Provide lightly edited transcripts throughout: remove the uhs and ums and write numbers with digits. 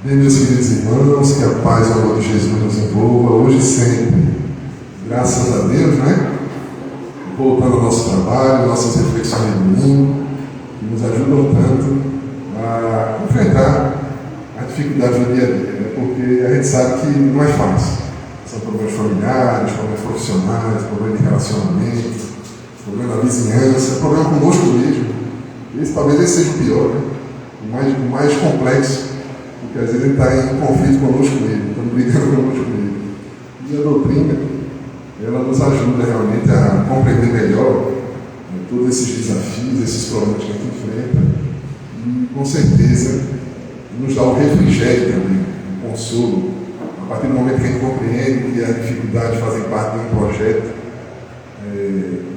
Bem, meus queridos irmãos, que a paz e o amor de Jesus nos envolva hoje e sempre. Graças a Deus, né? Voltando ao nosso trabalho, nossas reflexões de domingo, que nos ajudam tanto a enfrentar a dificuldade do dia a dia, né? Porque a gente sabe que não é fácil. São problemas familiares, problemas profissionais, problemas de relacionamento, problema da vizinhança, problema conosco mesmo. Talvez esse seja o pior, né? O mais complexo, porque às vezes ele está em conflito conosco mesmo, estamos brigando conosco mesmo. E a doutrina, ela nos ajuda realmente a compreender melhor, né, todos esses desafios, esses problemas que a gente enfrenta, e com certeza nos dá o refrigério também, o consolo. A partir do momento que a gente compreende que as dificuldades fazem parte de um projeto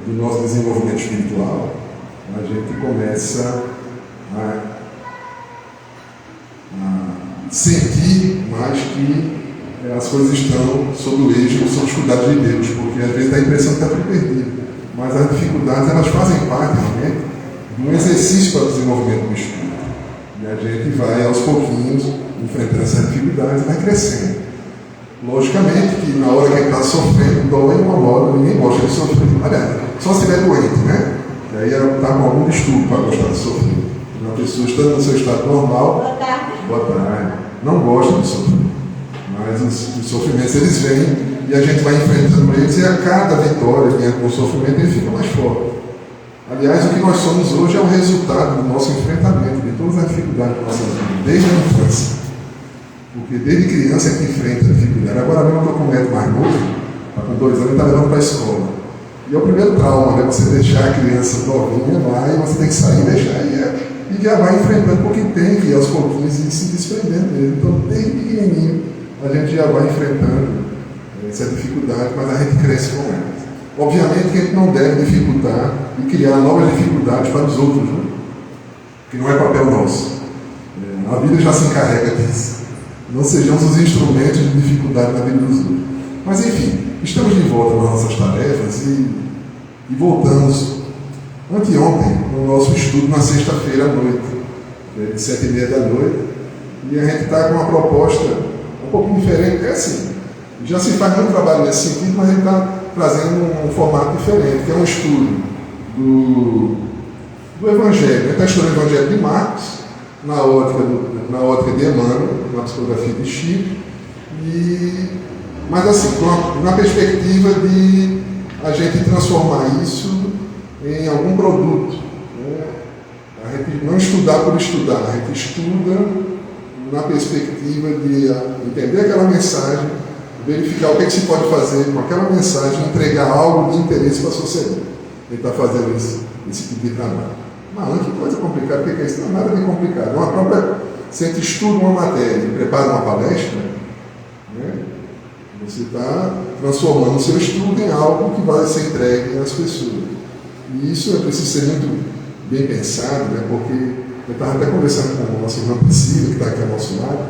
do nosso desenvolvimento espiritual, a gente começa a sentir mais que as coisas estão sob o eixo, sob os cuidados de Deus, porque às vezes dá a impressão que está tudo perdido. Mas as dificuldades, elas fazem parte realmente de um exercício para o desenvolvimento do espírito. E a gente vai aos pouquinhos enfrentando essas dificuldades e vai crescendo. Logicamente que na hora que a gente está sofrendo, dói uma hora, ninguém gosta de sofrer. Aliás, só se estiver doente, né? E aí ela está com algum distúrbio para gostar de sofrer. Uma pessoa estando no seu estado normal, boa tarde, não gosta de sofrer. Mas os sofrimentos eles vêm e a gente vai enfrentando eles, e a cada vitória diante do sofrimento ele fica mais forte. Aliás, o que nós somos hoje é o resultado do nosso enfrentamento de todas as dificuldades da nossa vida, desde a infância. Porque desde criança a gente enfrenta a dificuldade. Agora mesmo eu estou com um neto mais novo, está com 2 anos, ele está levando para a escola. E é o primeiro trauma, né? Você deixar a criança novinha lá e você tem que sair e deixar. E já vai enfrentando, porque tem que ir aos pouquinhos e se desprendendo dele. Então, desde pequenininho, a gente já vai enfrentando essa dificuldade, mas a gente cresce com elas. Obviamente que a gente não deve dificultar e criar novas dificuldades para os outros, né? Que não é papel nosso. A vida já se encarrega disso. Não sejamos os instrumentos de dificuldade na vida dos outros. Mas, enfim, estamos de volta nas nossas tarefas e voltamos anteontem no nosso estudo na sexta-feira à noite, de 7h30 da noite, e a gente está com uma proposta um pouquinho diferente. É assim, já se faz muito trabalho nesse sentido, mas a gente está trazendo um formato diferente, que é um estudo do Evangelho. A gente está estudando o Evangelho de Marcos, na ótica de Emmanuel, na psicografia de Chico, mas assim, na perspectiva de a gente transformar isso em algum produto. Né? A gente não estudar por estudar, a gente estuda na perspectiva de entender aquela mensagem, verificar o que se pode fazer com aquela mensagem, entregar algo de interesse para a sociedade. A gente está fazendo esse tipo de trabalho. Mas que coisa complicada, porque isso não é nada de complicado. Se a gente estuda uma matéria e prepara uma palestra, né, você está transformando o seu estudo em algo que vai ser entregue às pessoas. E isso é preciso ser muito bem pensado, né, porque eu estava até conversando com a nossa irmã Priscila, que está aqui ao nosso lado,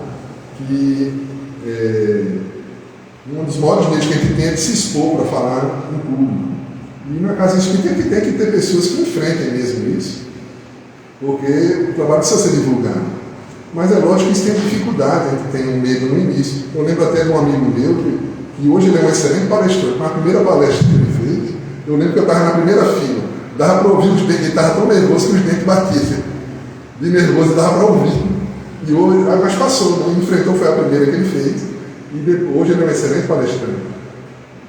que um dos modos mesmo que a gente tem é de se expor para falar em público. E na casa espírita tem que ter pessoas que enfrentem mesmo isso, porque o trabalho precisa ser divulgado. Mas é lógico que isso tem dificuldade, a gente tem um medo no início. Eu lembro até de um amigo meu, que hoje ele é um excelente palestrante. Na primeira palestra que ele fez, eu lembro que eu estava na primeira fila, dava para ouvir os dentes, ele estava tão nervoso que os dentes batiam. De nervoso dava para ouvir. E hoje, mas passou, né? Ele enfrentou, foi a primeira que ele fez, e depois, hoje ele é um excelente palestrante.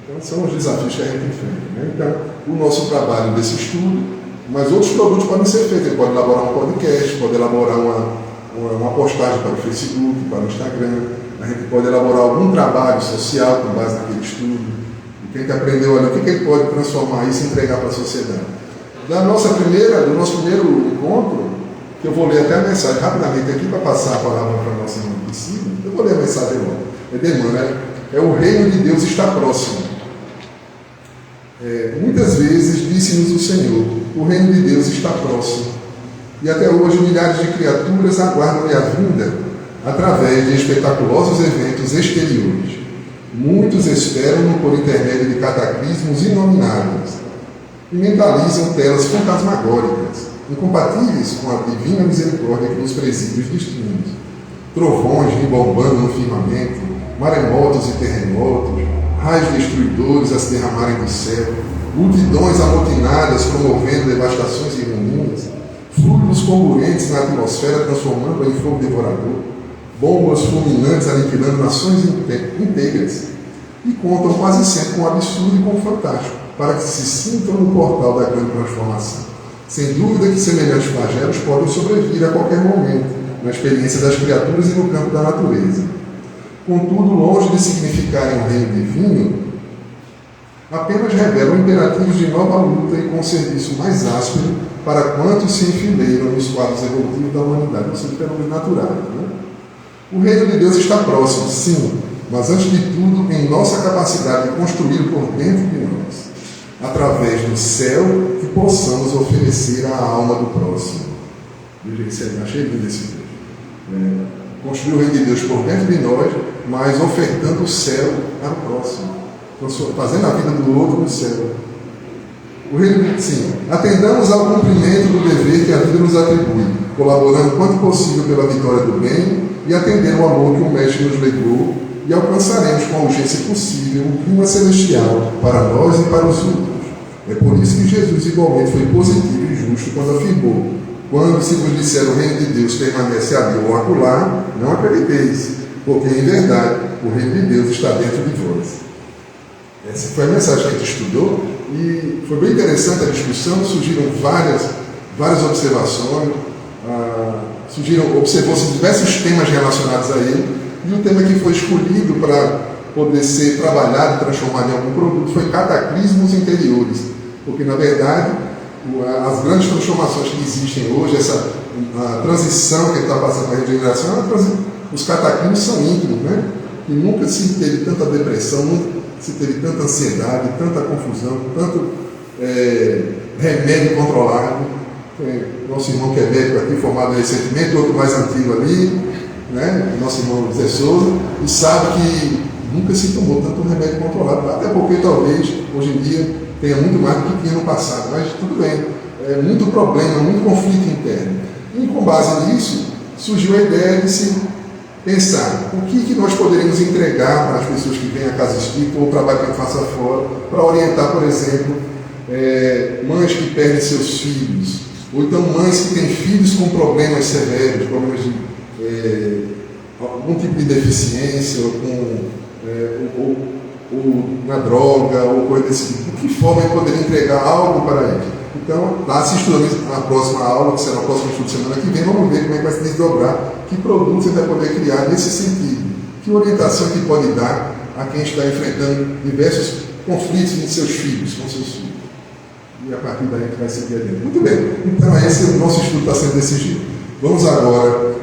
Então são os desafios que a gente enfrenta. Né? Então, o nosso trabalho desse estudo, mas outros produtos podem ser feitos. Ele pode elaborar um podcast, pode elaborar uma postagem para o Facebook, para o Instagram. A gente pode elaborar algum trabalho social com base naquele estudo. E quem aprendeu ali, o que ele pode transformar isso e entregar para a sociedade. Do nosso primeiro encontro, que eu vou ler até a mensagem rapidamente aqui para passar a palavra para a nossa irmã Priscila. Eu vou ler a mensagem logo. É de Emmanuel, o reino de Deus está próximo. Muitas vezes disse-nos o Senhor, o reino de Deus está próximo. E até hoje milhares de criaturas aguardam-lhe a vinda através de espetaculosos eventos exteriores. Muitos esperam-no por intermédio de cataclismos inomináveis e mentalizam telas fantasmagóricas, incompatíveis com a divina misericórdia que nos preside os destinos. trovões rebombando no firmamento, maremotos e terremotos, raios destruidores a se derramarem do céu, multidões amotinadas promovendo devastações ignomínias, fluidos comburentes na atmosfera transformando-a em fogo devorador, bombas fulminantes aniquilando nações inteiras, e contam quase sempre com o absurdo e com o fantástico, para que se sintam no portal da grande transformação. Sem dúvida que semelhantes flagelos podem sobrevir a qualquer momento, na experiência das criaturas e no campo da natureza. Contudo, longe de significarem o reino divino, apenas revelam imperativos de nova luta e com um serviço mais áspero para quantos se enfileiram nos quadros evolutivos da humanidade, ou seja, fenômenos naturais. Né? O reino de Deus está próximo, sim, mas antes de tudo em nossa capacidade de construí-lo por dentro de nós, através do céu que possamos oferecer à alma do próximo. Veja isso aí, achei lindo esse texto. Construir o reino de Deus por dentro de nós, mas ofertando o céu para o próximo, fazendo a vida do outro no céu. O reino, sim, atendamos ao cumprimento do dever que a vida nos atribui, colaborando quanto possível pela vitória do bem e atendendo ao amor que o Mestre nos legou, e alcançaremos com a urgência possível o clima celestial para nós e para os outros. É por isso que Jesus igualmente foi positivo e justo quando afirmou: quando se vos disser o reino de Deus permanece ali ou acolá, não acrediteis, porque em verdade o reino de Deus está dentro de vós. Essa foi a mensagem que a gente estudou e foi bem interessante a discussão, surgiram várias observações, observou-se diversos temas relacionados a ele, e o tema que foi escolhido para poder ser trabalhado e transformado em algum produto foi cataclismos interiores, porque na verdade as grandes transformações que existem hoje, a transição que está passando na regeneração, os cataclismos são íntimos, né? E nunca se teve tanta depressão, nunca se teve tanta ansiedade, tanta confusão, tanto remédio controlado. Nosso irmão que é médico aqui, formado recentemente, outro mais antigo ali, né? Nosso irmão Zé Souza, e sabe que nunca se tomou tanto remédio controlado, até porque talvez hoje em dia tenha muito mais do que tinha no passado, mas tudo bem, muito problema, muito conflito interno. E com base nisso, surgiu a ideia de se pensar o que nós poderíamos entregar para as pessoas que vêm à casa espírita ou o trabalho que a gente faça fora, para orientar, por exemplo, mães que perdem seus filhos, ou então mães que têm filhos com problemas severos, problemas de algum tipo de deficiência, ou na droga, ou coisa desse tipo. De que forma ele poderia entregar algo para eles? Então, lá se estudando a próxima aula, que será o próximo estudo de semana que vem, vamos ver como é que vai se desdobrar, que produtos ele vai poder criar nesse sentido, que orientação que pode dar a quem está enfrentando diversos conflitos em seus filhos, com seus filhos. E a partir daí a gente vai seguir adiante. Muito bem, então esse o nosso estudo está sendo desse jeito. Vamos agora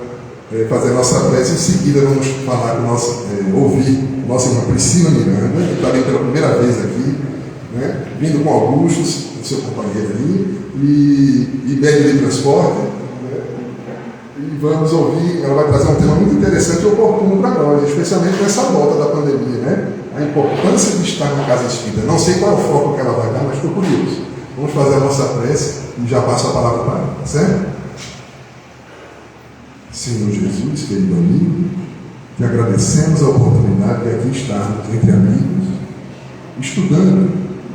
fazer a nossa prece, em seguida vamos falar com ouvir nossa irmã Priscila Miranda, que está ali pela primeira vez aqui, né, vindo com Augusto, seu companheiro ali, e Beli de Transporte, né, e vamos ouvir, ela vai trazer um tema muito interessante e oportuno para nós, especialmente nessa volta da pandemia, né, a importância de estar na casa espírita. Não sei qual é o foco que ela vai dar, mas estou curioso. Vamos fazer a nossa prece e já passo a palavra para ela, tá certo? Senhor Jesus, querido amigo, te agradecemos a oportunidade de aqui estarmos entre amigos, estudando,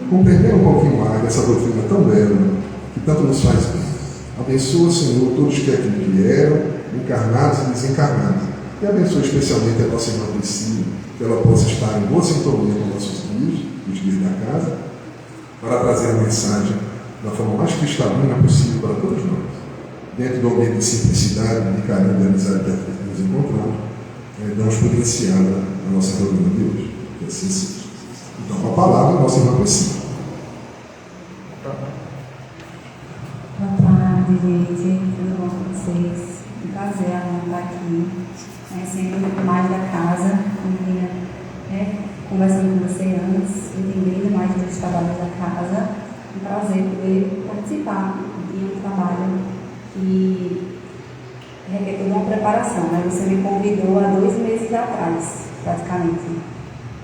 compreendendo um pouquinho mais dessa doutrina tão bela, que tanto nos faz bem. Abençoa, Senhor, todos que aqui vieram, encarnados e desencarnados. E abençoa especialmente a nossa irmã Priscila, que ela possa estar em boa sintonia com nossos guias, os guias da casa, para trazer a mensagem da forma mais cristalina possível para todos nós. Dentro do ambiente de simplicidade, de carinho, de amizade que nos encontramos, damos por iniciada a nossa reunião de hoje. Que assim seja. Então, com a palavra, a nossa irmã Priscila. Boa tarde, gente. Tudo bom com vocês? Um prazer estar aqui, conhecendo mais da casa, conversando com você antes, entendendo mais dos trabalhos da casa. Um prazer poder participar de um trabalho que requer toda uma preparação, né? Você me convidou há 2 meses atrás, praticamente.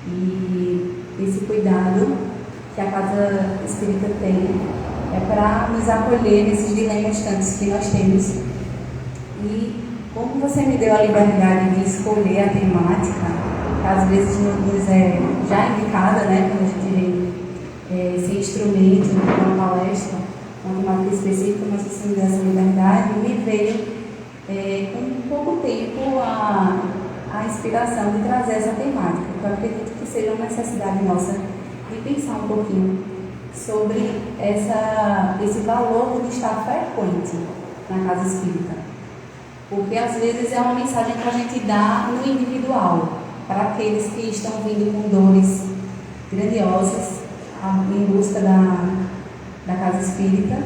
E esse cuidado que a Casa Espírita tem é para nos acolher nesses dilemas tantos que nós temos. E como você me deu a liberdade de escolher a temática, que às vezes nos é já indicada, né, quando a gente vê esse instrumento numa palestra, uma temática específica, mas você me deu essa liberdade, me veio com pouco tempo a inspiração de trazer essa temática. Eu acredito que seja uma necessidade nossa de pensar um pouquinho sobre esse valor de estar frequente na casa espírita. Porque às vezes é uma mensagem que a gente dá no individual, para aqueles que estão vindo com dores grandiosas em busca da casa espírita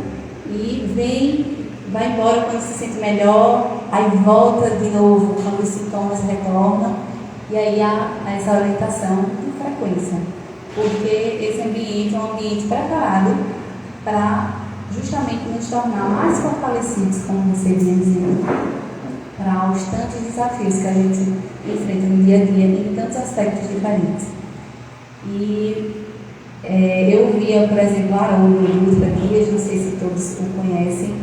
e vai embora quando se sente melhor, aí volta de novo quando os sintomas retornam, e aí há essa orientação de frequência, porque esse ambiente é um ambiente preparado para justamente nos tornar mais fortalecidos, como você vinha dizendo, para os tantos desafios que a gente enfrenta no dia a dia em tantos aspectos diferentes. E eu via, por exemplo, Haroldo Dutra Dias, não sei se todos o conhecem.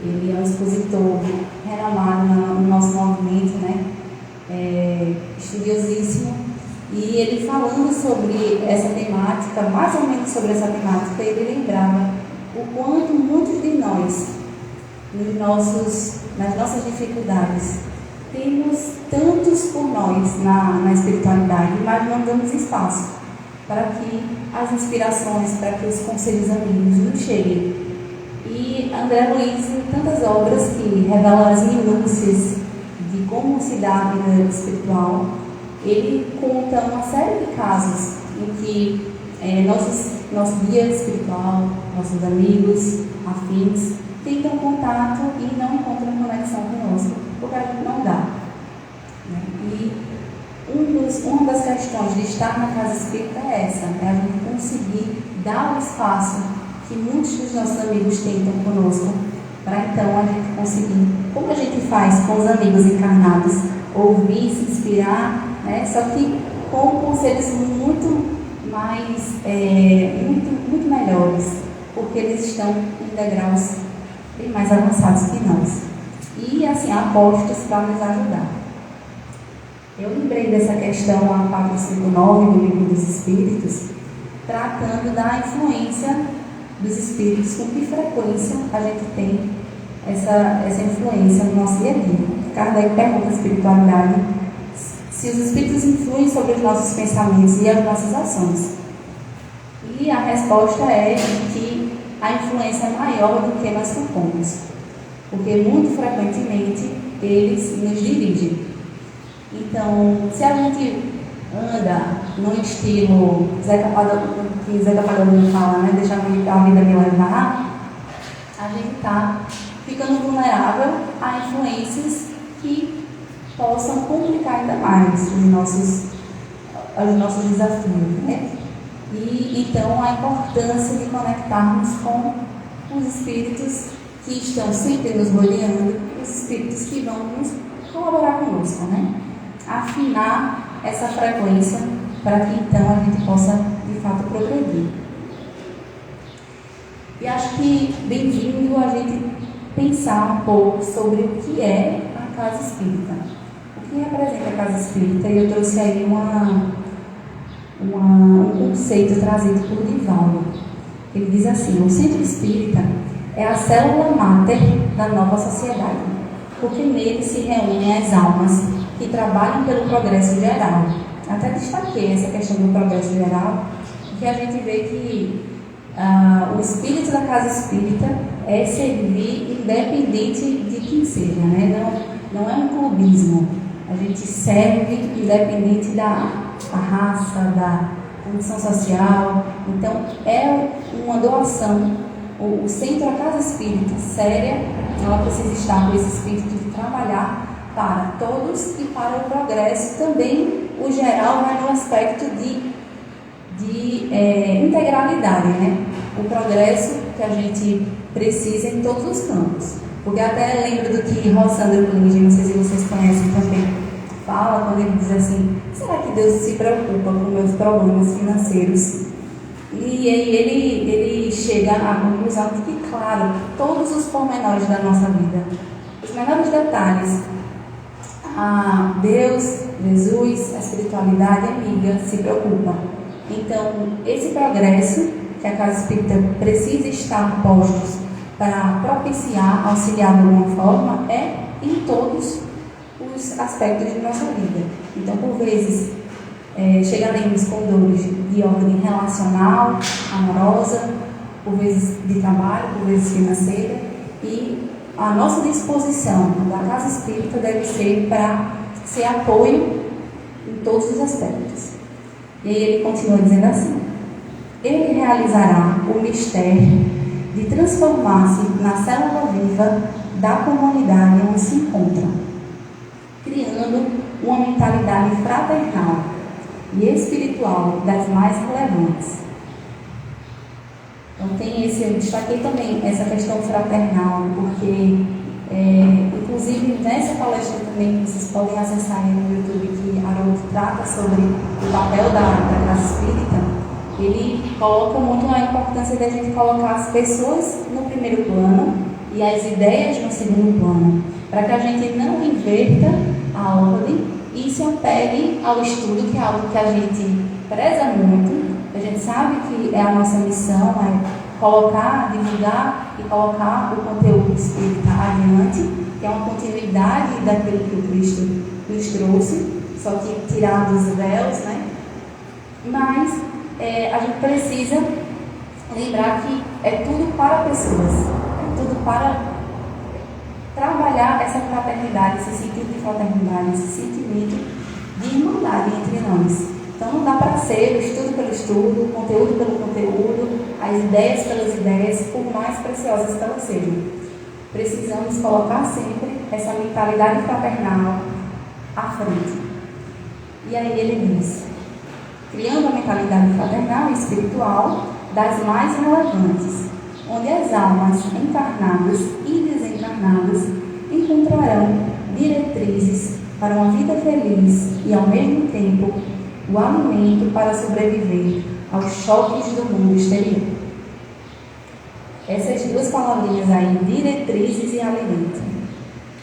Ele é um expositor renomado no nosso movimento, né? Estudiosíssimo. E ele falando sobre essa temática, mais ou menos sobre essa temática, ele lembrava o quanto muitos de nós, nas nossas dificuldades, temos tantos por nós na espiritualidade, mas não damos espaço para que as inspirações, para que os conselhos amigos nos cheguem. E André Luiz, em tantas obras que revelam as minúcias de como se dá a vida espiritual, ele conta uma série de casos em que nosso guia espiritual, nossos amigos, afins, tentam contato e não encontram conexão conosco, porque a gente não dá. E uma das questões de estar na casa espírita é essa, é a gente conseguir dar o espaço que muitos dos nossos amigos tentam conosco, para então a gente conseguir, como a gente faz com os amigos encarnados, ouvir, se inspirar, né? Só que com conselhos muito mais, muito melhores, porque eles estão em degraus bem mais avançados que nós. E assim, apostos para nos ajudar. Eu lembrei dessa questão a 459 do Livro dos Espíritos, tratando da influência dos espíritos, com que frequência a gente tem essa influência no nosso dia a dia. Kardec pergunta à espiritualidade se os espíritos influem sobre os nossos pensamentos e as nossas ações. E a resposta é que a influência é maior do que nós supomos, porque muito frequentemente eles nos dirigem. Então, se a gente anda no estilo que Zeca Pagodinho fala, né? Deixar a vida me levar, a gente está ficando vulnerável a influências que possam complicar ainda mais os nossos desafios, né? E então a importância de conectarmos com os espíritos que estão sempre nos rodeando, os espíritos que vão nos colaborar conosco, né? Afinar essa frequência para que então a gente possa de fato progredir. E acho que bem-vindo a gente pensar um pouco sobre o que é a casa espírita, o que representa a casa espírita, e eu trouxe aí um conceito trazido por Divaldo. Ele diz assim: o centro espírita é a célula máter da nova sociedade, porque nele se reúnem as almas que trabalham pelo progresso geral. Até destaquei essa questão do progresso geral, porque a gente vê que o espírito da casa espírita é servir independente de quem seja, né? Não é um clubismo. A gente serve independente da raça, da condição social. Então, é uma doação. O centro, a casa espírita séria, ela precisa estar com esse espírito de trabalhar para todos e para o progresso. Também o geral vai no aspecto de integralidade, né? O progresso que a gente precisa em todos os campos. Porque até lembro do que Rossandro Klinger, não sei se vocês conhecem também, fala quando ele diz assim: será que Deus se preocupa com meus problemas financeiros? E aí ele chega à conclusão de que, claro, todos os pormenores da nossa vida, os menores detalhes, a Deus, Jesus, a espiritualidade amiga se preocupa. Então, esse progresso que a Casa Espírita precisa estar postos para propiciar, auxiliar de alguma forma, é em todos os aspectos de nossa vida. Então, por vezes, chegaremos com dores de ordem relacional, amorosa, por vezes de trabalho, por vezes financeira, e a nossa disposição da Casa Espírita deve ser para ser apoio em todos os aspectos. E aí ele continua dizendo assim: ele realizará o mistério de transformar-se na célula viva da comunidade onde se encontra, criando uma mentalidade fraternal e espiritual das mais relevantes. Então eu destaquei também essa questão fraternal, porque inclusive nessa palestra também que vocês podem acessar aí no YouTube, que Haroldo trata sobre o papel da Casa Espírita, ele coloca muito a importância da gente colocar as pessoas no primeiro plano e as ideias no segundo plano, para que a gente não inverta a ordem e se apegue ao estudo, que é algo que a gente preza muito. A gente sabe que é a nossa missão, colocar, divulgar e colocar o conteúdo espírita adiante, que é uma continuidade daquilo que o Cristo nos trouxe, só que tirar dos véus, né? Mas a gente precisa lembrar que é tudo para pessoas, é tudo para trabalhar essa fraternidade, esse sentido de fraternidade, esse sentimento de irmandade entre nós. Então não dá para ser o estudo pelo estudo, o conteúdo pelo conteúdo, as ideias pelas ideias, por mais preciosas que elas sejam. Precisamos colocar sempre essa mentalidade fraternal à frente. E aí ele diz: criando a mentalidade fraternal e espiritual das mais relevantes, onde as almas encarnadas e desencarnadas encontrarão diretrizes para uma vida feliz e, ao mesmo tempo, o alimento para sobreviver aos choques do mundo exterior. Essas duas palavrinhas aí, diretrizes e alimento.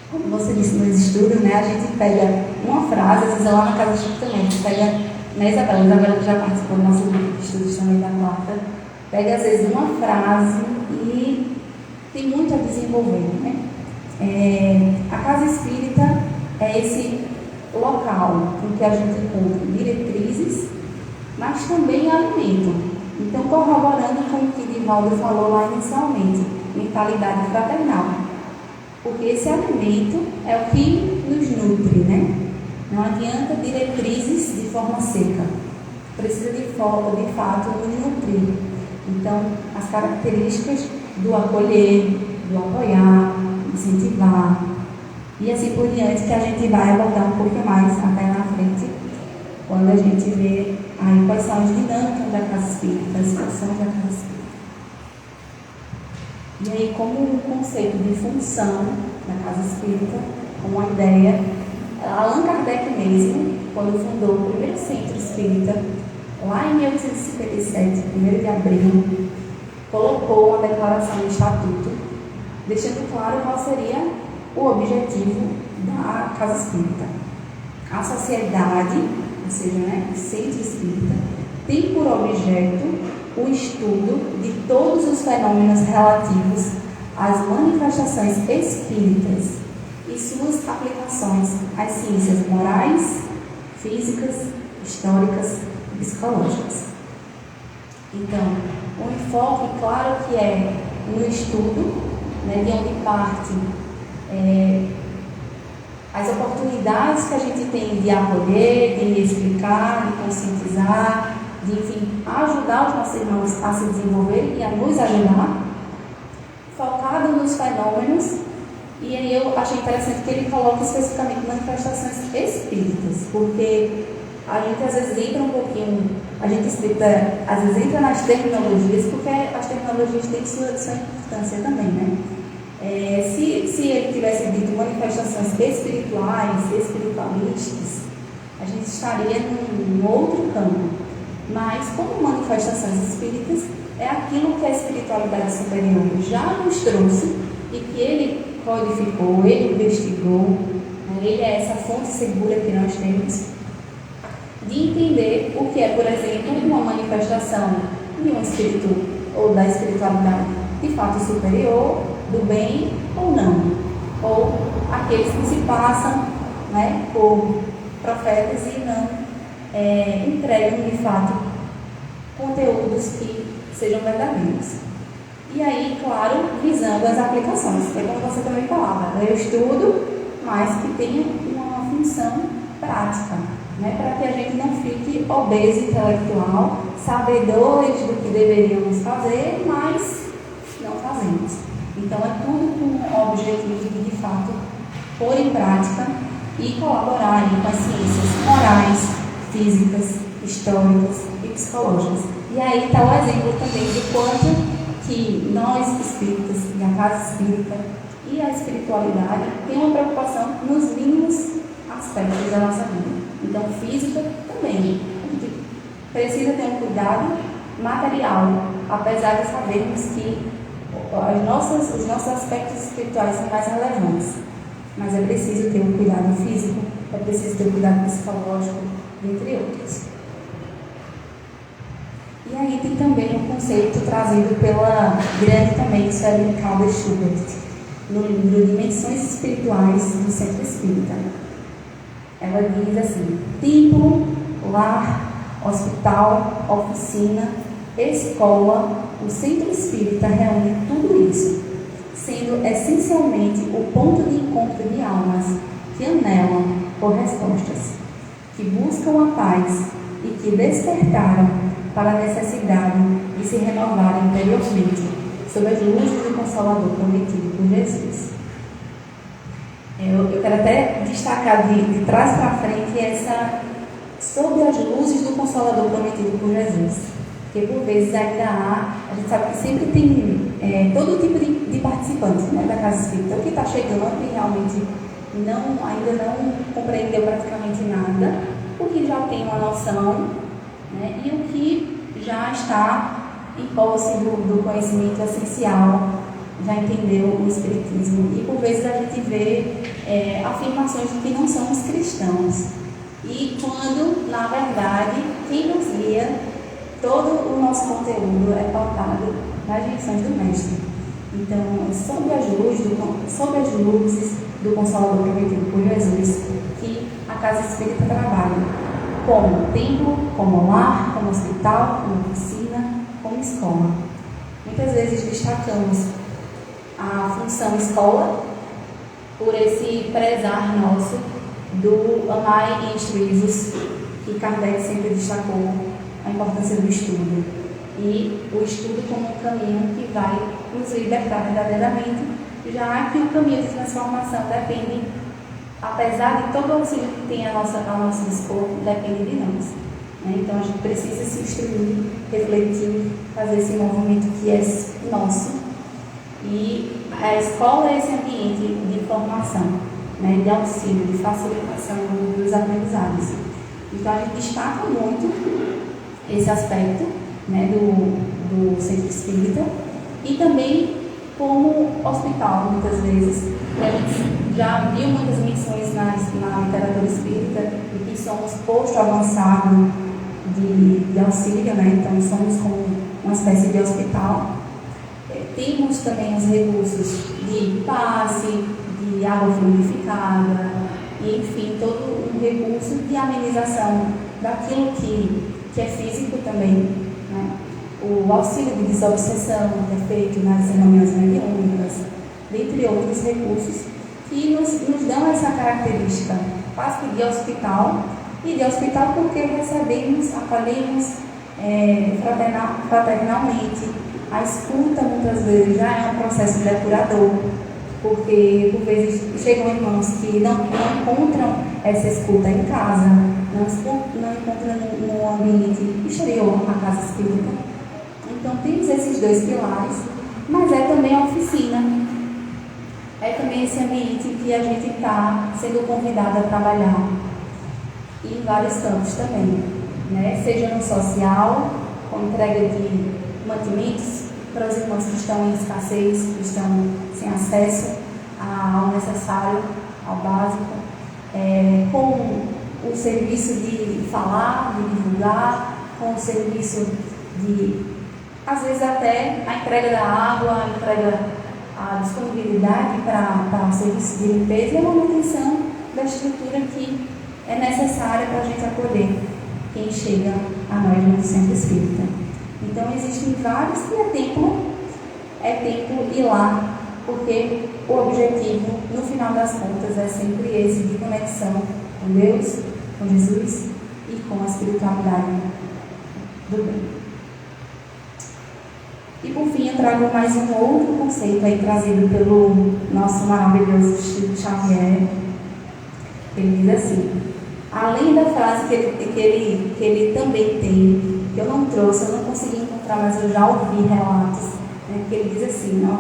Como você disse nos estudos, né, a gente pega uma frase, às vezes lá na Casa Espírita também, a gente pega, né, Isabela que já participou do nosso grupo de estudos também da quarta, pega às vezes uma frase e tem muito a desenvolver, né? A Casa Espírita é esse local em que a gente encontra diretrizes, mas também alimento. Então, corroborando com o que Divaldo falou lá inicialmente, mentalidade fraternal. Porque esse alimento é o que nos nutre, né? Não adianta diretrizes de forma seca. Precisa de fato nos nutrir. Então, as características do acolher, do apoiar, incentivar, e assim por diante, que a gente vai abordar um pouco mais até na frente, quando a gente vê aí quais são as dinâmicas da Casa Espírita, as funções da Casa Espírita. E aí, como um conceito de função da Casa Espírita, como uma ideia, Allan Kardec mesmo, quando fundou o primeiro centro espírita, lá em 1857, 1º de abril, colocou uma declaração de estatuto, deixando claro qual seria o objetivo da Casa Espírita. A sociedade, ou seja, né, o centro espírita, tem por objeto o estudo de todos os fenômenos relativos às manifestações espíritas e suas aplicações às ciências morais, físicas, históricas e psicológicas. Então, o enfoque, claro que é no estudo, né, de onde parte as oportunidades que a gente tem de acolher, de explicar, de conscientizar, de, enfim, ajudar os nossos irmãos a se desenvolver e a nos ajudar, focado nos fenômenos. E aí eu achei interessante que ele coloca especificamente manifestações espíritas, porque a gente às vezes entra um pouquinho, a gente espírita às vezes entra nas terminologias, porque as terminologias têm sua importância também, né? Se ele tivesse dito manifestações espirituais, espiritualistas, a gente estaria num outro campo. Mas, como manifestações espíritas, é aquilo que a espiritualidade superior já nos trouxe e que ele codificou, ele investigou, né? Ele é essa fonte segura que nós temos de entender o que é, por exemplo, uma manifestação de um espírito ou da espiritualidade de fato superior, do bem ou não, ou aqueles que se passam, né, por profetas e não entregam de fato conteúdos que sejam verdadeiros. E aí, claro, visando as aplicações, é como você também falava, eu estudo, mas que tenha uma função prática, né, para que a gente não fique obeso intelectual, sabedores do que deveríamos fazer, mas não fazemos. Então é tudo com o objetivo de fato, pôr em prática e colaborar com as ciências morais, físicas, históricas e psicológicas. E aí está o exemplo também de quanto que nós espíritas, e a casa espírita e a espiritualidade tem uma preocupação nos mínimos aspectos da nossa vida. Então, física também. A gente precisa ter um cuidado material, apesar de sabermos que os nossos aspectos espirituais são mais relevantes. Mas é preciso ter um cuidado físico, é preciso ter um cuidado psicológico, entre outros. E aí tem também um conceito trazido pela grande também Sueli Calder Schubert, no livro Dimensões Espirituais do Centro Espírita. Ela diz assim: templo, lar, hospital, oficina, escola, o Centro Espírita reúne tudo isso, sendo essencialmente o ponto de encontro de almas que anelam por respostas, que buscam a paz e que despertaram para a necessidade de se renovarem interiormente sob as luzes do Consolador prometido por Jesus. Eu quero até destacar de trás para frente essa sob as luzes do Consolador prometido por Jesus. Porque por vezes ainda a gente sabe que sempre tem todo tipo de participantes, né, da casa espírita, o que está chegando e realmente ainda não compreendeu praticamente nada, o que já tem uma noção, né, e o que já está em posse do conhecimento essencial, já entendeu o espiritismo, e por vezes a gente vê afirmações de que não somos cristãos, e quando na verdade quem nos guia, todo o nosso conteúdo é pautado nas lições do Mestre. Então, sob as luzes do Consolador prometido por Jesus, que a Casa Espírita trabalha como templo, como lar, como hospital, como oficina, como escola. Muitas vezes destacamos a função escola por esse prezar nosso do amai e instruí-vos, que Kardec sempre destacou a importância do estudo, e o estudo como um caminho que vai nos libertar verdadeiramente, já que o caminho de transformação depende, apesar de todo o auxílio que tem a nosso dispor, depende de nós, né? Então a gente precisa se instruir, refletir, fazer esse movimento que é nosso, e a escola é esse ambiente de formação, né, de auxílio, de facilitação dos aprendizados. Então a gente destaca muito esse aspecto, né, do centro espírita, e também como hospital, muitas vezes. A gente já viu muitas missões na literatura espírita e que somos posto avançado de auxílio, né? Então somos como uma espécie de hospital. Temos também os recursos de passe, de água fluidificada, e enfim, todo um recurso de amenização daquilo que é físico também, né? O auxílio de desobsessão que é feito nas reuniões mediúnicas, dentre outros recursos que nos dão essa característica quase de hospital, e de hospital porque recebemos, acolhemos fraternalmente. A escuta muitas vezes já é um processo depurador, porque por vezes chegam irmãos que não encontram essa escuta em casa, não encontram no ambiente exterior, a casa espírita. Então temos esses dois pilares, mas é também a oficina, é também esse ambiente que a gente está sendo convidado a trabalhar, e em vários campos também, né? Seja no social, com entrega de mantimentos para os irmãos que estão em escassez, que estão sem acesso ao necessário, ao básico, com o serviço de falar, de divulgar, com o serviço de, às vezes até a entrega da água, a disponibilidade para o serviço de limpeza e a manutenção da estrutura que é necessária para a gente acolher quem chega a nós no centro espírita. Então existem vários que é tempo ir lá, porque o objetivo, no final das contas, é sempre esse de conexão com Deus, com Jesus e com a espiritualidade do bem. E por fim, eu trago mais um outro conceito aí trazido pelo nosso maravilhoso Chico Xavier. Ele diz assim, além da frase que ele também tem, que eu não trouxe, eu não consegui encontrar, mas eu já ouvi relatos, né, que ele diz assim, ó,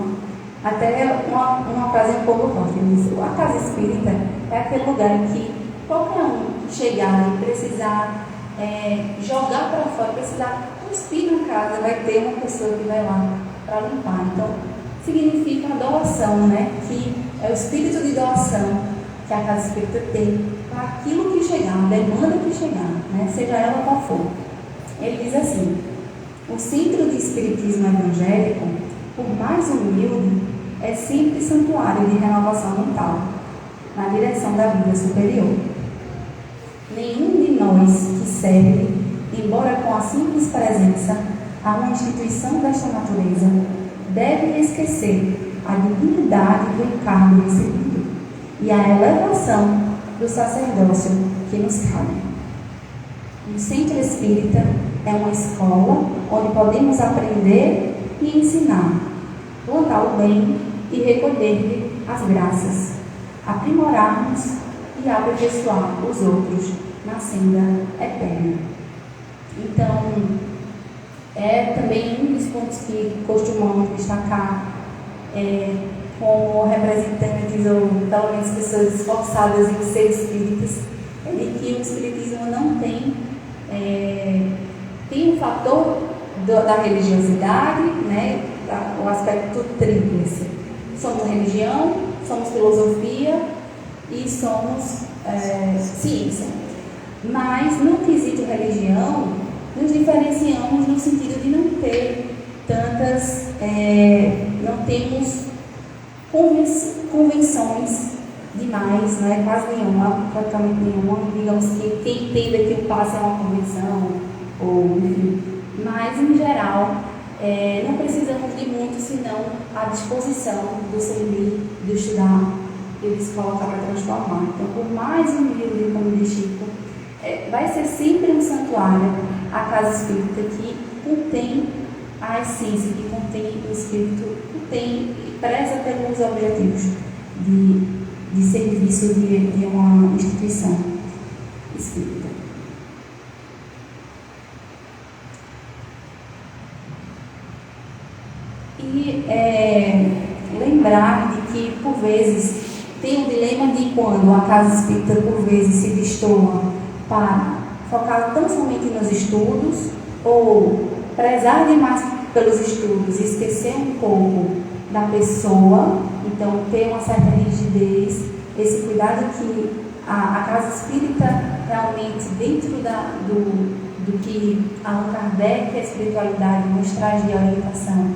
até uma frase um pouco forte, ele diz, a casa espírita é aquele lugar em que qualquer um chegar e precisar jogar para fora, precisar cuspir na casa, vai ter uma pessoa que vai lá para limpar. Então, significa a doação, né? Que é o espírito de doação que a casa espírita tem para aquilo que chegar, a demanda que chegar, né? Seja ela qual for. Ele diz assim, o centro de espiritismo evangélico, por mais humilde, é sempre santuário de renovação mental, na direção da vida superior. Nenhum de nós que serve, embora com a simples presença a uma instituição desta natureza, deve esquecer a dignidade do encargo recebido e a elevação do sacerdócio que nos cabe. O centro espírita é uma escola onde podemos aprender e ensinar, plantar o bem e recolher-lhe as graças, aprimorarmos e aperfeiçoar os outros na senda eterna. Então, é também um dos pontos que costumamos destacar como representantes ou pelo menos pessoas esforçadas em ser espíritas, é de que o espiritismo não tem o fator da religiosidade, né, o aspecto tríplice. Somos religião, somos filosofia e somos ciência. Mas no quesito religião, nos diferenciamos no sentido de não ter tantas, não temos convenções demais, não é quase nenhuma, praticamente nenhuma. Digamos que quem entenda que o passe é uma convenção, ou enfim, mas em geral não precisamos de muito, senão a disposição do servir, do estudar e de se colocar para transformar. Então, por mais humilde, como diz Chico, vai ser sempre um santuário, a casa espírita, que contém a essência, que contém o espírito, contém e preza pelos objetivos de serviço de uma instituição espírita. E lembrar de que, por vezes, tem um dilema de quando a casa espírita, por vezes, se destoa para focar tão somente nos estudos ou prezar demais pelos estudos e esquecer um pouco da pessoa, então ter uma certa rigidez, esse cuidado que a casa espírita realmente, dentro do que Allan Kardec, a espiritualidade, nos traz de orientação,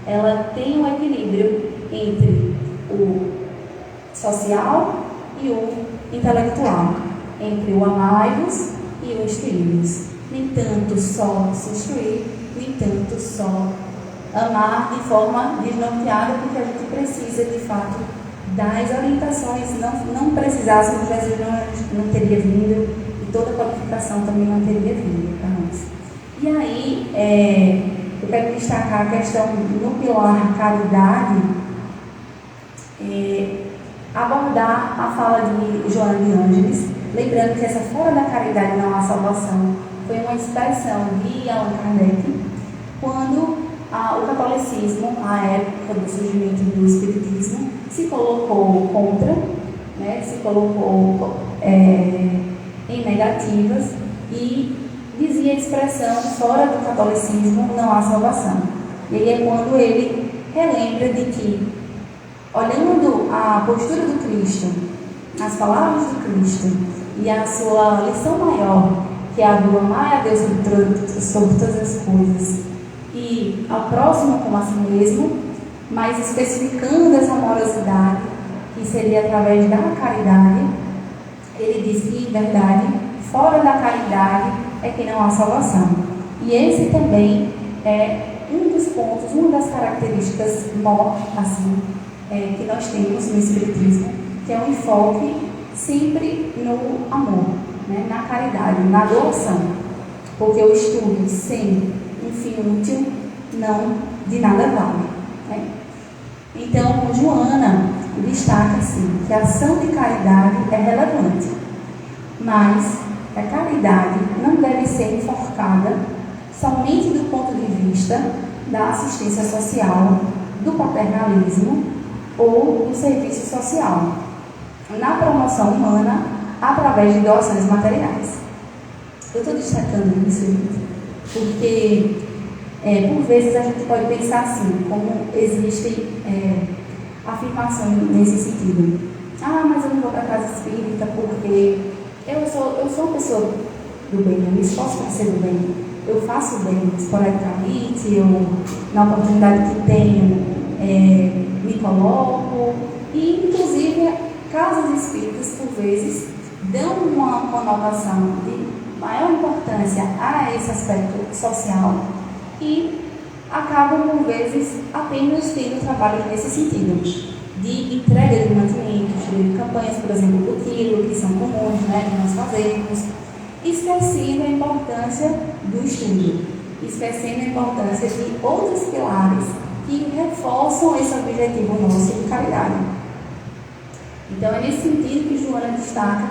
ela tem um equilíbrio entre o social e o intelectual, entre o amai-vos e o instruí-vos. Nem tanto só se instruir, nem tanto só amar de forma desnorteada, porque a gente precisa, de fato, das orientações. Não precisássemos, Jesus não teria vindo, e toda a qualificação também não teria vindo para nós. E aí, eu quero destacar a questão no pilar caridade, abordar a fala de Joana de Ângeles, lembrando que essa fora da caridade não há salvação foi uma expressão de Allan Kardec, quando o catolicismo, à época do surgimento do espiritismo, se colocou contra, né, se colocou em negativas e dizia a expressão, fora do catolicismo não há salvação. E aí é quando ele relembra de que, olhando a postura do Cristo as palavras de Cristo e a sua lição maior, que é a do amar a Deus sobre todas as coisas e ao próximo como a si mesmo, mas especificando essa amorosidade, que seria através da caridade. Ele diz que, em verdade, fora da caridade é que não há salvação. E esse também é um dos pontos, uma das características assim, que nós temos no Espiritismo, que é um enfoque sempre no amor, né? Na caridade, na doação. Porque o estudo sem um fim útil não de nada vale, né? Então, Joana destaca assim, que a ação de caridade é relevante, mas a caridade não deve ser enforcada somente do ponto de vista da assistência social, do paternalismo ou do serviço social, na promoção humana através de doações materiais. Eu estou destacando isso, gente, porque por vezes a gente pode pensar assim, como existem afirmações nesse sentido. Ah, mas eu não vou para a casa espírita porque eu sou uma pessoa do bem, eu me esforço para ser do bem, eu faço bem esporadicamente, eu, na oportunidade que tenho, me coloco, e inclusive casas espíritas, por vezes, dão uma conotação de maior importância a esse aspecto social e acabam, por vezes, apenas tendo trabalho nesse sentido, de entrega de mantimentos, de campanhas, por exemplo, do quilo, que são comuns, né, que nós fazemos, esquecendo a importância do estudo, esquecendo a importância de outros pilares que reforçam esse objetivo nosso de caridade. Então, é nesse sentido que Joana destaca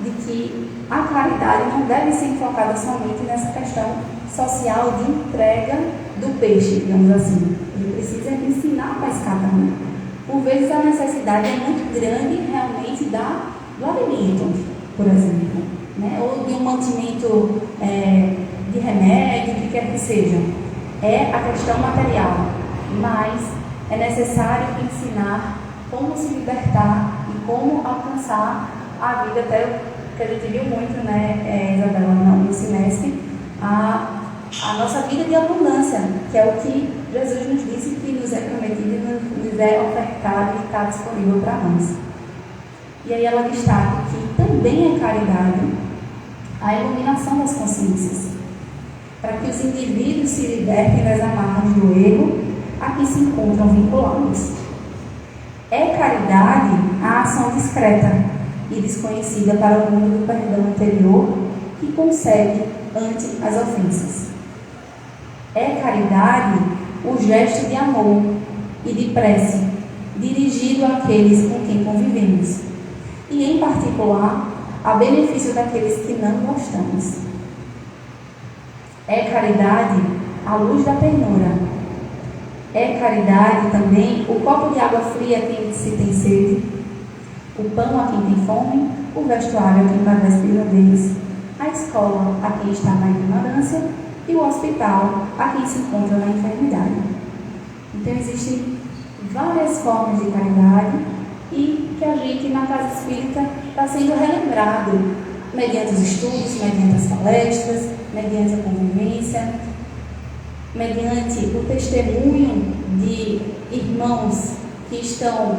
de que a caridade não deve ser enfocada somente nessa questão social de entrega do peixe, digamos assim. Ele precisa ensinar a pescar também. Por vezes a necessidade é muito grande realmente do alimento, por exemplo, né? Ou de um mantimento de remédio, o que quer que seja. É a questão material, mas é necessário ensinar como se libertar e como alcançar a vida, até que a gente viu muito, né, Isabela, no semestre, a nossa vida de abundância, que é o que Jesus nos disse que nos é prometido e nos é ofertado e está disponível para nós. E aí ela destaca que também é caridade a iluminação das consciências, para que os indivíduos se libertem das amarras do erro a que se encontram vinculados. É caridade a ação discreta e desconhecida para o mundo do perdão anterior que concede ante as ofensas. É caridade o gesto de amor e de prece dirigido àqueles com quem convivemos e, em particular, a benefício daqueles que não gostamos. É caridade a luz da ternura. É caridade também o copo de água fria a quem se tem sede, o pão a quem tem fome, o vestuário a quem padece de nudez, a escola a quem está na ignorância e o hospital a quem se encontra na enfermidade. Então existem várias formas de caridade e que a gente na casa espírita está sendo relembrado mediante os estudos, mediante as palestras, mediante a convivência, mediante o testemunho de irmãos que estão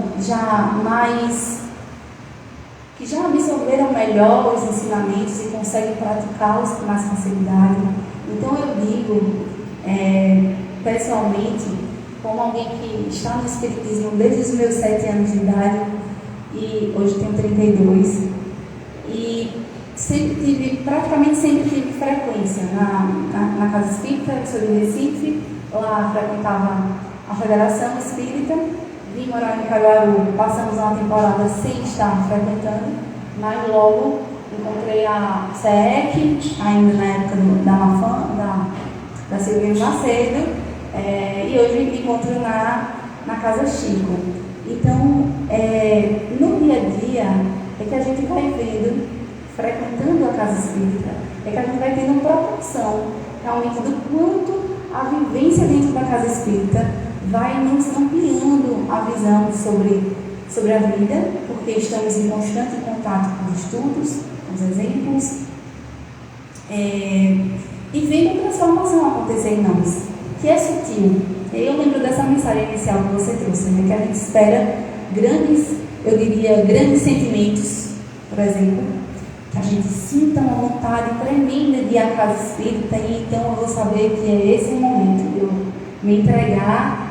que já absorveram melhor os ensinamentos e conseguem praticá-los com mais facilidade. Então eu digo, pessoalmente, como alguém que está no Espiritismo desde os meus 7 anos de idade, e hoje tenho 32, e praticamente sempre tive frequência na Casa Espírita. Eu sou de Recife, lá frequentava a Federação Espírita, vim morar em Caruaru, passamos uma temporada sem estar frequentando, mas logo encontrei a SEEC, ainda na época da Mafan, da Silvia Macedo, e hoje me encontro na Casa Chico. Então, no dia a dia, é que a gente vai vendo, frequentando a Casa Espírita, é que a gente vai tendo proporção realmente do quanto a vivência dentro da Casa Espírita vai nos ampliando a visão sobre sobre a vida, porque estamos em constante contato com os estudos, com os exemplos, e vendo a transformação acontecer em nós, que é sutil. Eu lembro dessa mensagem inicial que você trouxe, né? Que a gente espera grandes sentimentos, por exemplo, que a gente sinta uma vontade tremenda de ir à casa espírita, e então eu vou saber que é esse o momento de eu me entregar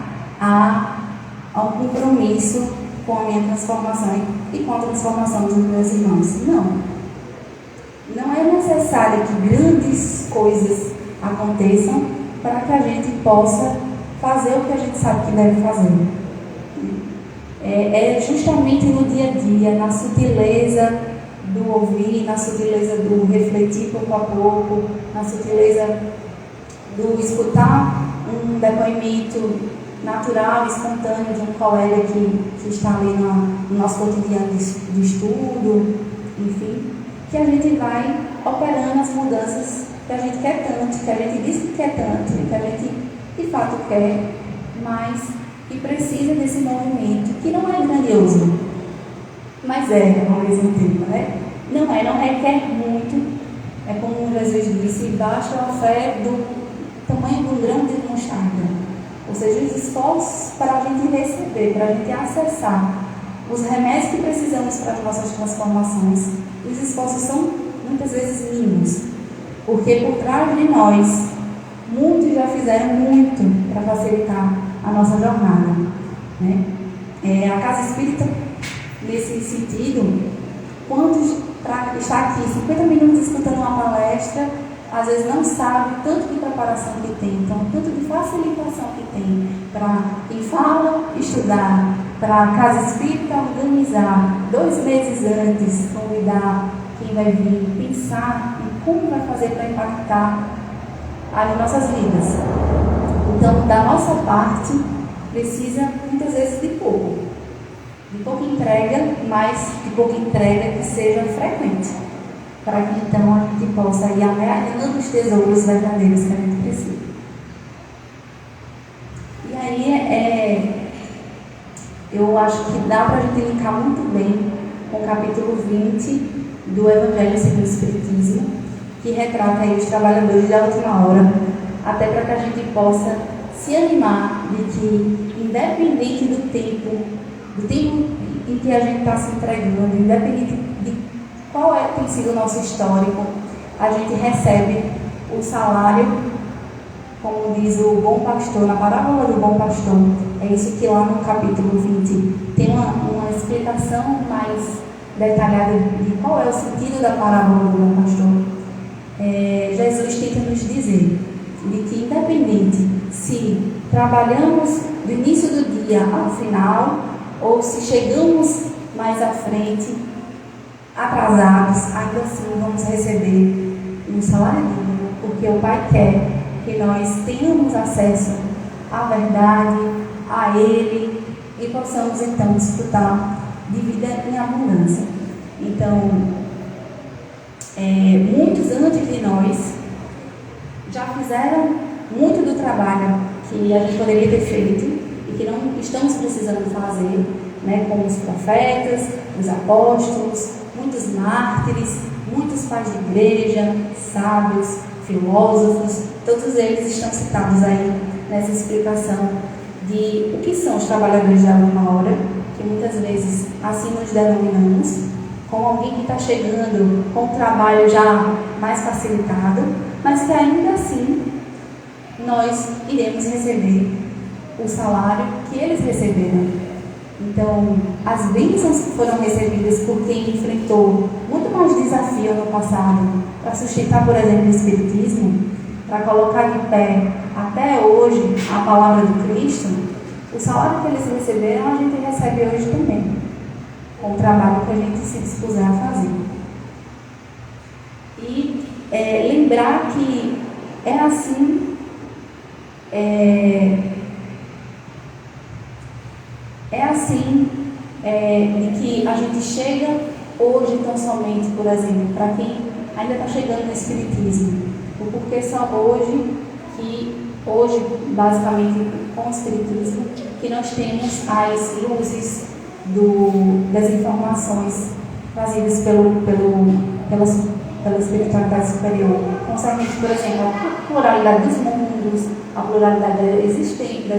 ao compromisso com a minha transformação e com a transformação dos meus irmãos. Não é necessário que grandes coisas aconteçam para que a gente possa fazer o que a gente sabe que deve fazer. É justamente no dia a dia, na sutileza do ouvir, na sutileza do refletir pouco a pouco, na sutileza do escutar um depoimento natural, espontâneo de um colega que está ali no nosso cotidiano de estudo, enfim, que a gente vai operando as mudanças que a gente quer tanto, que a gente diz que quer tanto, e que a gente de fato quer, mas que precisa desse movimento, que não é grandioso, mas é ao mesmo tempo, né? Não requer muito, é como Jesus disse, basta a fé do tamanho do grão de mostarda. Ou seja, os esforços para a gente receber, para a gente acessar os remédios que precisamos para as nossas transformações, os esforços são muitas vezes mínimos, porque por trás de nós, muitos já fizeram muito para facilitar a nossa jornada, né? A Casa Espírita, nesse sentido, quantos está aqui 50 minutos escutando uma palestra, às vezes não sabe tanto de preparação que tem, então tanto de facilitação que tem para quem fala, estudar, para a Casa Espírita organizar 2 meses antes, convidar quem vai vir, pensar em como vai fazer para impactar as nossas vidas. Então, da nossa parte, precisa muitas vezes de pouca entrega, mas de pouca entrega que seja frequente, para que então a gente possa ir amealhando os tesouros verdadeiros que a gente precisa. E aí, eu acho que dá para a gente linkar muito bem com o capítulo 20 do Evangelho segundo o Espiritismo, que retrata aí os trabalhadores da última hora, até para que a gente possa se animar de que, independente do tempo em que a gente está se entregando, independente de qual tem sido o nosso histórico, a gente recebe o salário, como diz o bom pastor, na parábola do bom pastor. É isso que lá no capítulo 20 tem uma explicação mais detalhada de qual é o sentido da parábola do bom pastor. Jesus tenta nos dizer de que, independente se trabalhamos do início do dia ao final, ou se chegamos mais à frente, atrasados, ainda assim vamos receber um salário digno, porque o Pai quer que nós tenhamos acesso à verdade, a Ele, e possamos então desfrutar de vida em abundância. Então, muitos antes de nós já fizeram muito do trabalho que a gente poderia ter feito e que não estamos precisando fazer, né? Como os profetas, os apóstolos, muitos mártires, muitos pais de igreja, sábios, filósofos, todos eles estão citados aí nessa explicação de o que são os trabalhadores da última hora, que muitas vezes assim nos denominamos, como alguém que está chegando com o trabalho já mais facilitado, mas que ainda assim nós iremos receber o salário que eles receberam. Então, as bênçãos que foram recebidas por quem enfrentou muito mais desafio no passado para sustentar, por exemplo, o Espiritismo, para colocar de pé até hoje a palavra do Cristo, o salário que eles receberam a gente recebe hoje também, com o trabalho que a gente se dispuser a fazer. E lembrar que é assim, de que a gente chega hoje tão somente, por exemplo, para quem ainda está chegando no Espiritismo, o porquê só hoje, basicamente com o Espiritismo, que nós temos as luzes das informações trazidas pela espiritualidade superior, concernente, por exemplo, a pluralidade dos mundos, a pluralidade das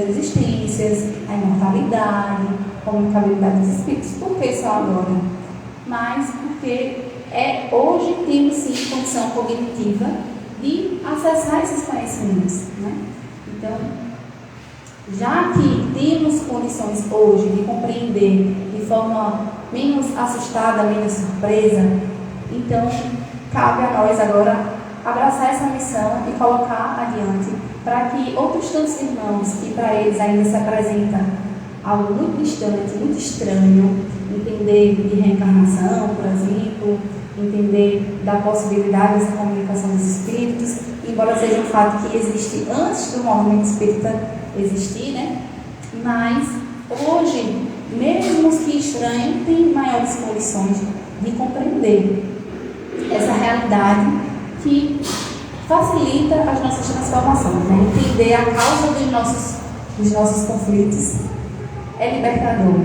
existências, a imortalidade, a comunicabilidade dos espíritos. Por que só agora? Mas porque hoje temos sim condição cognitiva de acessar esses conhecimentos, né? Então, já que temos condições hoje de compreender de forma menos assustada, menos surpresa, então cabe a nós agora abraçar essa missão e colocar adiante para que outros tantos irmãos que para eles ainda se apresenta algo muito distante, muito estranho, entender de reencarnação, por exemplo, entender da possibilidade dessa comunicação dos espíritos, embora seja um fato que existe antes do movimento espírita existir, né? Mas hoje, mesmo os que estranham, têm maiores condições de compreender essa realidade que facilita as nossas transformações, né? Entender a causa dos nossos conflitos é libertador,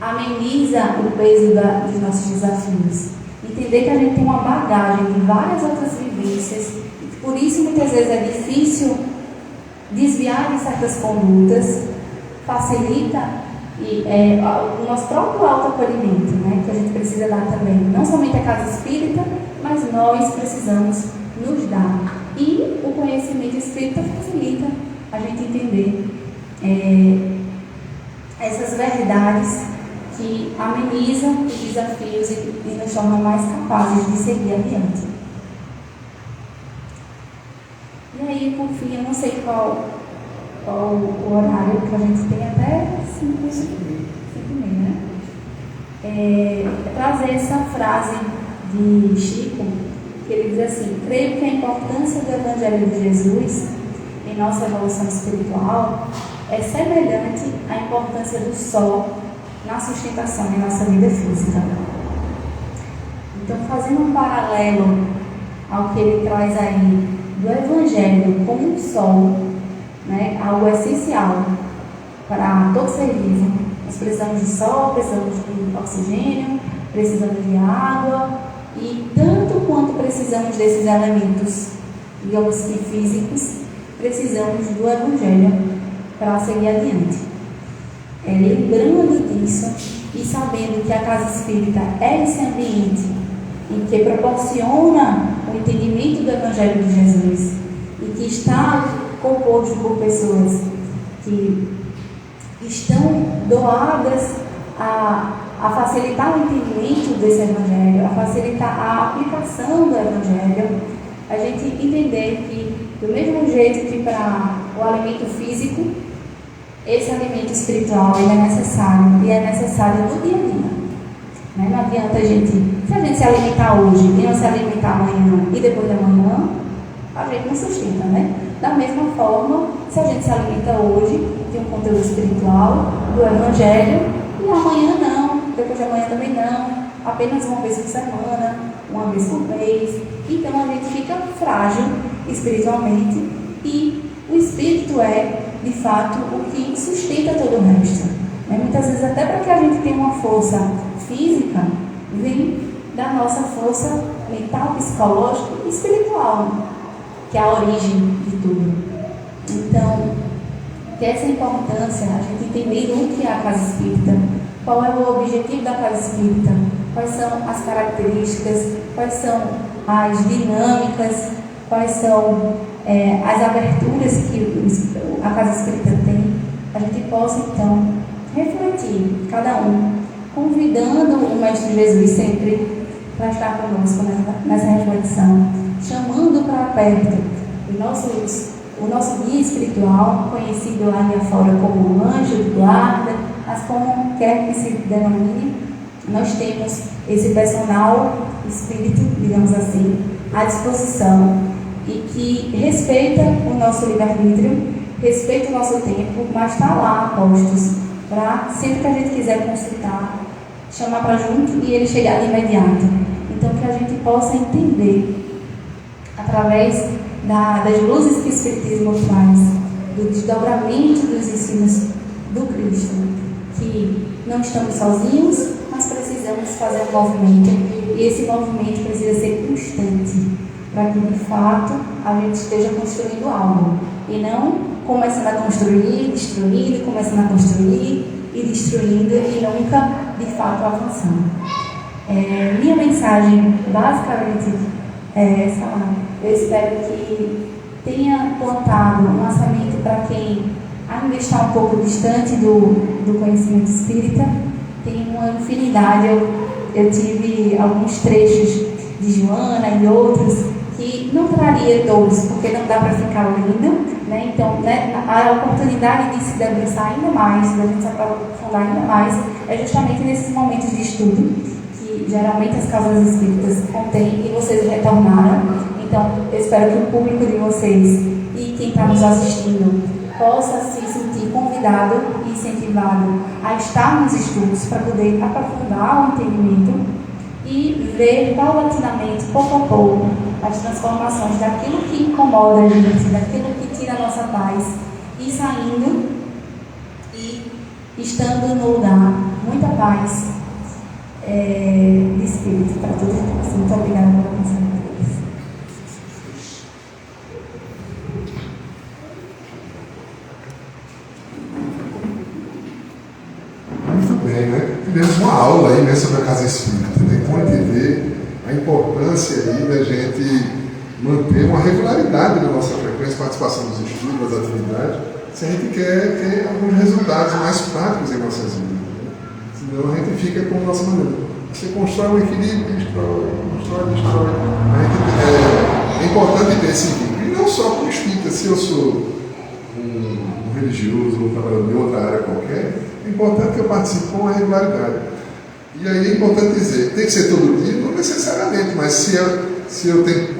ameniza o peso dos nossos desafios. Entender que a gente tem uma bagagem de várias outras vivências, por isso muitas vezes é difícil desviar de certas condutas, facilita o nosso próprio autoacolhimento, né, que a gente precisa dar também, não somente a casa espírita, mas nós precisamos nos dar. E o conhecimento espírita facilita a gente entender essas verdades que amenizam os desafios e nos tornam mais capazes de seguir adiante. E aí, por fim, eu não sei qual o horário que a gente tem, até 5h30, né? Trazer essa frase de Chico, que ele diz assim: creio que a importância do Evangelho de Jesus em nossa evolução espiritual é semelhante à importância do sol na sustentação de nossa vida física. Então, fazendo um paralelo ao que ele traz aí do Evangelho como um sol, né, algo essencial para todo ser vivo. Nós precisamos de sol, precisamos de oxigênio, precisamos de água, e tanto quanto precisamos desses elementos, digamos que físicos, precisamos do Evangelho para seguir adiante. Lembrando disso e sabendo que a casa espírita é esse ambiente em que proporciona o entendimento do Evangelho de Jesus e que está composto por pessoas que estão doadas a facilitar o entendimento desse Evangelho, a facilitar a aplicação do Evangelho, a gente entender que, do mesmo jeito que para o alimento físico, esse alimento espiritual ele é necessário, e é necessário no dia a dia. Né? Não adianta se a gente se alimentar hoje e não se alimentar amanhã e depois de amanhã, a gente não sustenta, né? Da mesma forma, se a gente se alimenta hoje de um conteúdo espiritual, do Evangelho, e amanhã não, depois de amanhã também não, apenas uma vez por semana, uma vez por mês, então a gente fica frágil espiritualmente, e o espírito é, de fato, o que sustenta todo o resto. Né? Muitas vezes, até para que a gente tenha uma força física, vem da nossa força mental, psicológica e espiritual, que é a origem de tudo. Então, que essa importância, a gente entender o que é a casa espírita, qual é o objetivo da casa espírita, quais são as características, quais são as dinâmicas, quais são as aberturas que a casa espírita tem, a gente possa então refletir, cada um, convidando o Mestre Jesus sempre para estar conosco nessa reflexão, chamando para perto o nosso guia espiritual, conhecido lá e fora como anjo de guarda, mas como quer que se denomine, nós temos esse personal espírito, digamos assim, à disposição, e que respeita o nosso livre-arbítrio, respeita o nosso tempo, mas está lá a postos, para sempre que a gente quiser consultar, chamar para junto e ele chegar de imediato. Então, que a gente possa entender, através das luzes que o Espiritismo traz, do desdobramento dos ensinos do Cristo, que que não estamos sozinhos, mas precisamos fazer um movimento, e esse movimento precisa ser constante, para que de fato a gente esteja construindo algo, e não começando a construir, destruindo, começando a construir e destruindo, e nunca de fato avançando. Minha mensagem basicamente é essa. Eu espero que tenha plantado uma semente para quem ainda está um pouco distante do conhecimento espírita. Tem uma infinidade. Eu tive alguns trechos de Joana e outros que não traria todos, porque não dá para ficar lendo, né? Então, né, a oportunidade de se debruçar ainda mais, de a gente se aprofundar ainda mais, é justamente nesses momentos de estudo que geralmente as casas espíritas contêm e vocês retornaram. Então, eu espero que o público de vocês e quem está nos assistindo possa se sentir convidado e incentivado a estar nos estudos para poder aprofundar o entendimento e ver paulatinamente, pouco a pouco, as transformações daquilo que incomoda a gente, daquilo que tira a nossa paz, e saindo e estando no lugar, muita paz de espírito para todos nós. Muito obrigada pela atenção. Tivemos uma aula aí, né, sobre a casa espírita, né? Como entender a importância aí da gente manter uma regularidade na nossa frequência, participação nos estudos, das atividades, se a gente quer ter alguns resultados mais práticos em nossas vidas, né? Senão a gente fica com a nossa maneira. Você constrói um equilíbrio, destrói. É importante ter esse equilíbrio, e não só com o espírita. Se eu sou um religioso, um trabalhador de outra área qualquer, é importante que eu participe com a regularidade. E aí é importante dizer, tem que ser todo dia? Não necessariamente, mas se eu tenho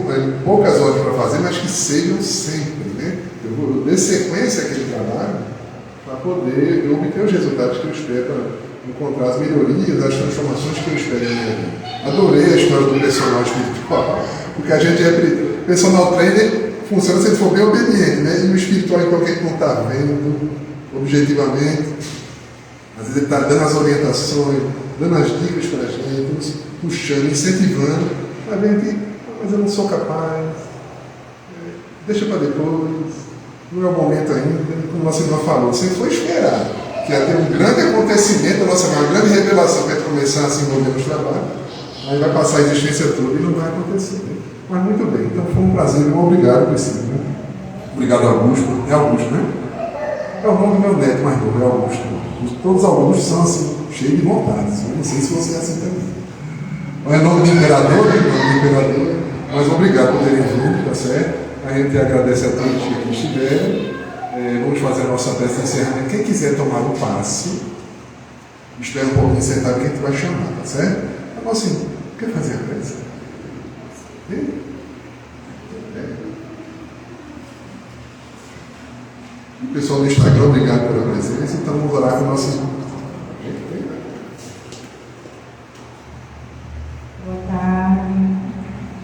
poucas horas para fazer, mas que sejam sempre, né? Eu vou dar sequência àquele trabalho para poder obter os resultados que eu espero, para encontrar as melhorias, as transformações que eu espero em minha vida. Adorei a história do personal espiritual, porque a gente é personal trainer, funciona se ele for bem obediente, né? E o espiritual, enquanto a gente não está vendo objetivamente, às vezes ele está dando as orientações, dando as dicas para a gente, nos puxando, incentivando, a gente, mas eu não sou capaz, deixa para depois, não é o momento ainda, como nossa irmã falou, sempre foi esperado que ia ter um grande acontecimento, uma grande revelação para começar a se envolver nos trabalhos, aí vai passar a existência toda e não vai acontecer. Né? Mas muito bem, então foi um prazer, muito obrigado, Priscila. Né? Obrigado, Augusto. É Augusto, né? É o nome do meu neto mais novo, é Augusto. Todos os Augustos são assim, cheios de vontade. Eu não sei se você é assim também. Não é nome de imperador, mas obrigado por terem vindo, tá certo? A gente agradece a todos que aqui estiveram. Vamos fazer a nossa prece de encerramento. Quem quiser tomar o passe, espera um pouquinho sentado que a gente vai chamar, tá certo? Então, assim, quer fazer a prece? E o pessoal do Instagram, obrigado pela presença. Então vamos orar com nossos irmãos. Boa tarde.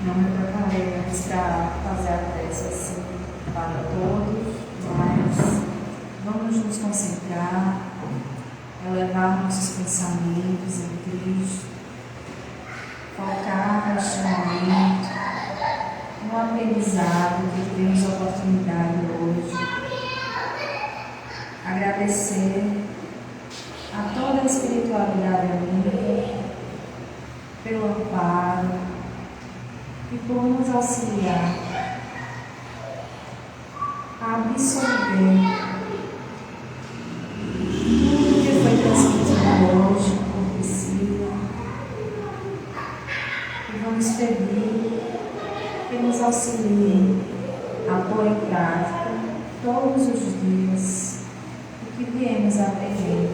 Não me preparei antes para fazer a prece assim para todos, mas vamos nos concentrar, elevar nossos pensamentos em Cristo, focar neste momento no aprendizado que temos a oportunidade hoje. Agradecer a toda a espiritualidade amiga pelo amparo e por nos auxiliar a absorver tudo que foi transmitido hoje por Priscila, e vamos pedir que nos auxiliem a pôr em prática todos os dias o que viemos aprender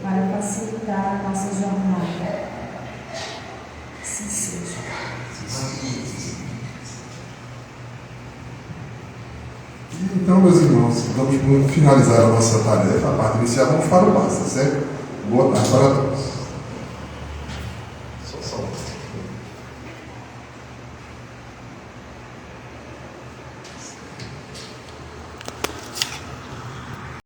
para facilitar a nossa jornada. Assim seja. Então, meus irmãos, vamos finalizar a nossa tarefa, a parte inicial, vamos para o passo, certo? Boa tarde para todos.